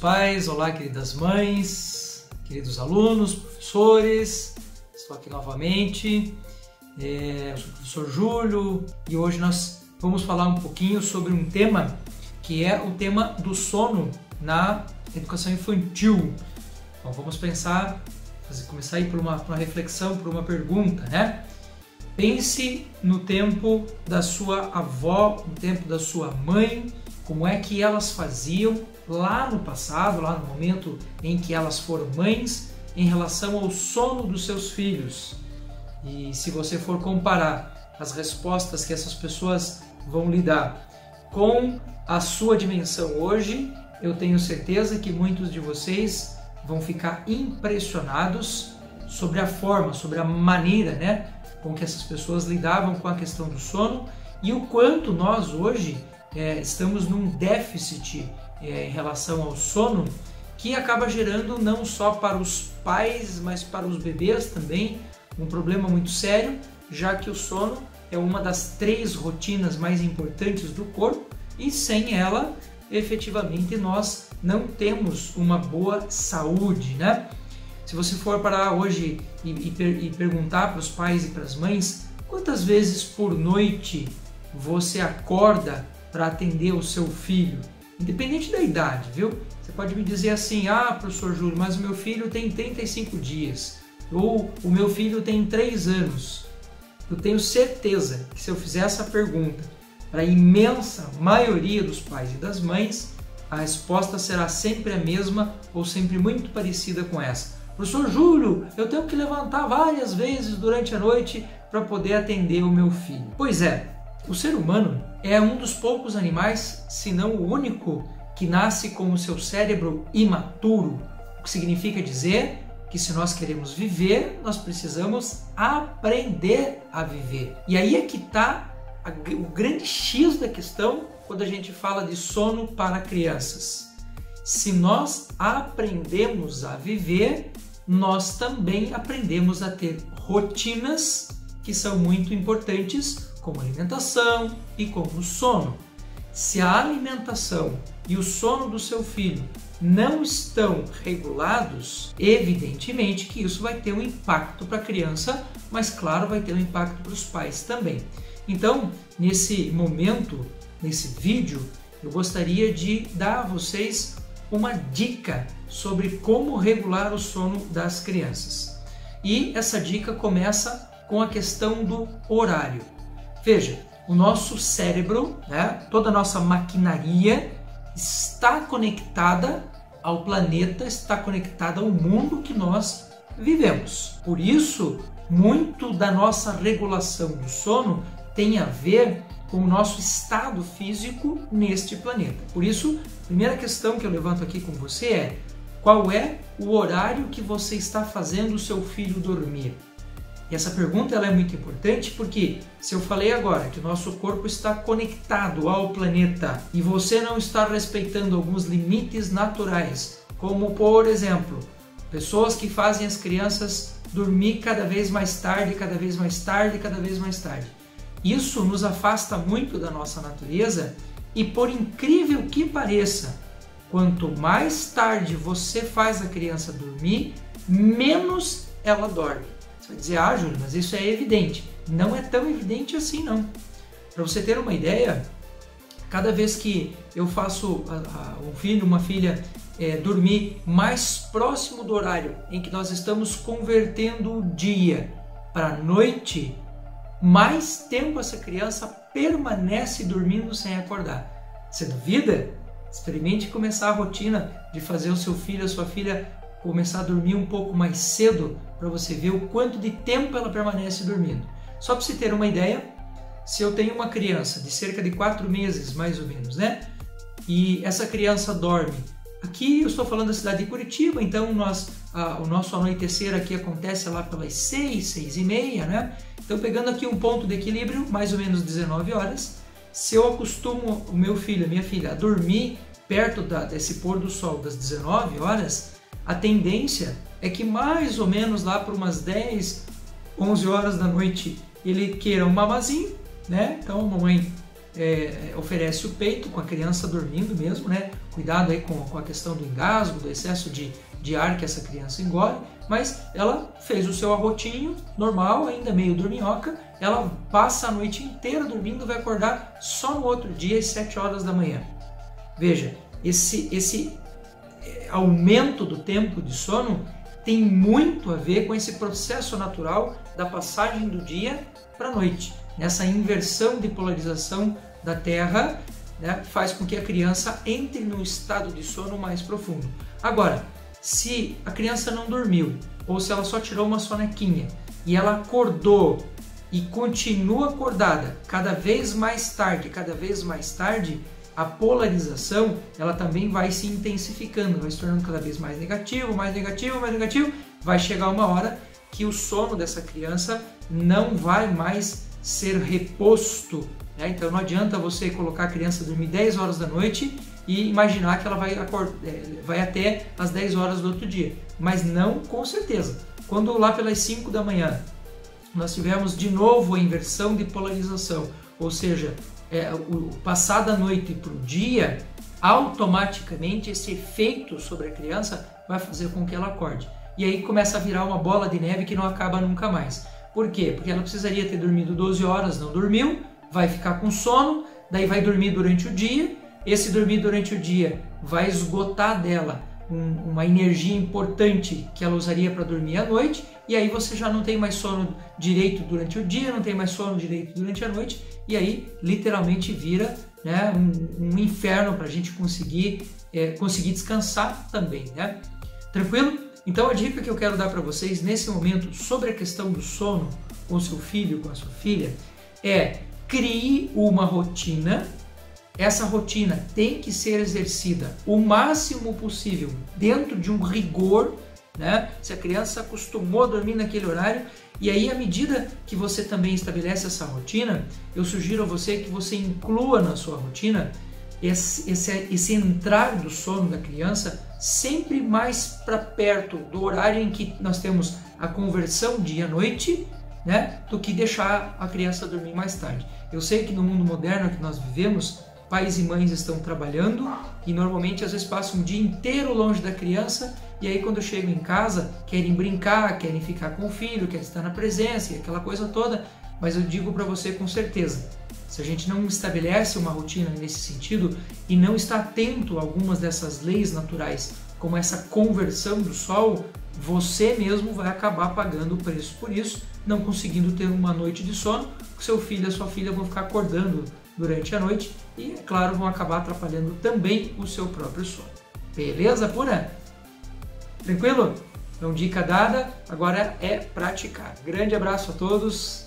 pais, olá queridas mães, queridos alunos, professores, estou aqui novamente, eu sou o professor Júlio e hoje nós vamos falar um pouquinho sobre um tema que é o tema do sono na educação infantil. Então vamos começar aí por uma reflexão, por uma pergunta, né? Pense no tempo da sua avó, no tempo da sua mãe, como é que elas faziam lá no passado, lá no momento em que elas foram mães, em relação ao sono dos seus filhos. E se você for comparar as respostas que essas pessoas vão lhe dar com a sua dimensão hoje, eu tenho certeza que muitos de vocês vão ficar impressionados sobre a forma, sobre a maneira, né, com que essas pessoas lidavam com a questão do sono e o quanto nós hoje estamos num déficit em relação ao sono, que acaba gerando não só para os pais, mas para os bebês também um problema muito sério, já que o sono é uma das 3 rotinas mais importantes do corpo e sem ela, efetivamente, nós não temos uma boa saúde, né? Se você for parar hoje e perguntar para os pais e para as mães quantas vezes por noite você acorda para atender o seu filho, independente da idade, viu? Você pode me dizer assim, professor Júlio, mas o meu filho tem 35 dias, ou o meu filho tem 3 anos. Eu tenho certeza que se eu fizer essa pergunta para a imensa maioria dos pais e das mães, a resposta será sempre a mesma ou sempre muito parecida com essa. Professor Júlio, eu tenho que levantar várias vezes durante a noite para poder atender o meu filho. Pois é, o ser humano é um dos poucos animais, se não o único, que nasce com o seu cérebro imaturo, o que significa dizer que se nós queremos viver, nós precisamos aprender a viver. E aí é que está o grande X da questão quando a gente fala de sono para crianças. Se nós aprendemos a viver, nós também aprendemos a ter rotinas que são muito importantes, como alimentação e como o sono. Se a alimentação e o sono do seu filho não estão regulados, evidentemente que isso vai ter um impacto para a criança, mas claro, vai ter um impacto para os pais também. Então, nesse momento, nesse vídeo, eu gostaria de dar a vocês uma dica sobre como regular o sono das crianças. E essa dica começa com a questão do horário. Veja, o nosso cérebro, né, toda a nossa maquinaria está conectada ao planeta, está conectada ao mundo que nós vivemos. Por isso, muito da nossa regulação do sono tem a ver com o nosso estado físico neste planeta. Por isso, a primeira questão que eu levanto aqui com você é: qual é o horário que você está fazendo o seu filho dormir? E essa pergunta ela é muito importante porque se eu falei agora que o nosso corpo está conectado ao planeta e você não está respeitando alguns limites naturais, como por exemplo, pessoas que fazem as crianças dormir cada vez mais tarde, cada vez mais tarde, cada vez mais tarde. Isso nos afasta muito da nossa natureza e, por incrível que pareça, quanto mais tarde você faz a criança dormir, menos ela dorme. Você vai dizer, Júlio, mas isso é evidente. Não é tão evidente assim, não. Para você ter uma ideia, cada vez que eu faço um filho, uma filha dormir mais próximo do horário em que nós estamos convertendo o dia para a noite, mais tempo essa criança permanece dormindo sem acordar. Você duvida? Experimente começar a rotina de fazer o seu filho, a sua filha começar a dormir um pouco mais cedo para você ver o quanto de tempo ela permanece dormindo. Só para você ter uma ideia, se eu tenho uma criança de cerca de 4 meses, mais ou menos, né? E essa criança dorme. Aqui eu estou falando da cidade de Curitiba, então o nosso anoitecer aqui acontece lá pelas 6, 6h30, né? Então pegando aqui um ponto de equilíbrio, mais ou menos 19 horas, se eu acostumo o meu filho, a minha filha, a dormir perto desse pôr do sol das 19 horas, a tendência é que mais ou menos lá por umas 10, 11 horas da noite ele queira um mamazinho, né? Então a mamãe oferece o peito com a criança dormindo mesmo, né? Cuidado aí com a questão do engasgo, do excesso de ar que essa criança engole, mas ela fez o seu arrotinho normal, ainda meio dorminhoca, ela passa a noite inteira dormindo, vai acordar só no outro dia às 7 horas da manhã. Veja, esse aumento do tempo de sono tem muito a ver com esse processo natural da passagem do dia para a noite. Nessa inversão de polarização da Terra, né, faz com que a criança entre num estado de sono mais profundo. Agora, se a criança não dormiu, ou se ela só tirou uma sonequinha e ela acordou e continua acordada cada vez mais tarde, a polarização ela também vai se intensificando, vai se tornando cada vez mais negativo, vai chegar uma hora que o sono dessa criança não vai mais ser reposto, né? Então não adianta você colocar a criança a dormir 10 horas da noite e imaginar que ela vai até as 10 horas do outro dia, mas não com certeza. Quando lá pelas 5 da manhã nós tivermos de novo a inversão de polarização, ou seja, o passar da noite para o dia, automaticamente esse efeito sobre a criança vai fazer com que ela acorde. E aí começa a virar uma bola de neve que não acaba nunca mais. Por quê? Porque ela precisaria ter dormido 12 horas, não dormiu, vai ficar com sono, daí vai dormir durante o dia, esse dormir durante o dia vai esgotar dela uma energia importante que ela usaria para dormir à noite, e aí você já não tem mais sono direito durante o dia, não tem mais sono direito durante a noite, e aí literalmente vira, né, um inferno para a gente conseguir descansar também, né? Tranquilo? Então a dica que eu quero dar para vocês nesse momento sobre a questão do sono com o seu filho, com a sua filha, é: crie uma rotina. Essa rotina tem que ser exercida o máximo possível dentro de um rigor, né? Se a criança acostumou a dormir naquele horário, e aí à medida que você também estabelece essa rotina, eu sugiro a você que você inclua na sua rotina esse entrar do sono da criança sempre mais para perto do horário em que nós temos a conversão dia-noite, né? Do que deixar a criança dormir mais tarde. Eu sei que no mundo moderno que nós vivemos, pais e mães estão trabalhando e normalmente às vezes passam um dia inteiro longe da criança, e aí quando chegam em casa querem brincar, querem ficar com o filho, querem estar na presença e aquela coisa toda, mas eu digo para você com certeza, se a gente não estabelece uma rotina nesse sentido e não está atento a algumas dessas leis naturais, como essa conversão do sol, você mesmo vai acabar pagando o preço por isso, não conseguindo ter uma noite de sono, seu filho e a sua filha vão ficar acordando durante a noite e, é claro, vão acabar atrapalhando também o seu próprio sono. Beleza, pura? Tranquilo? Então, dica dada, agora é praticar. Grande abraço a todos!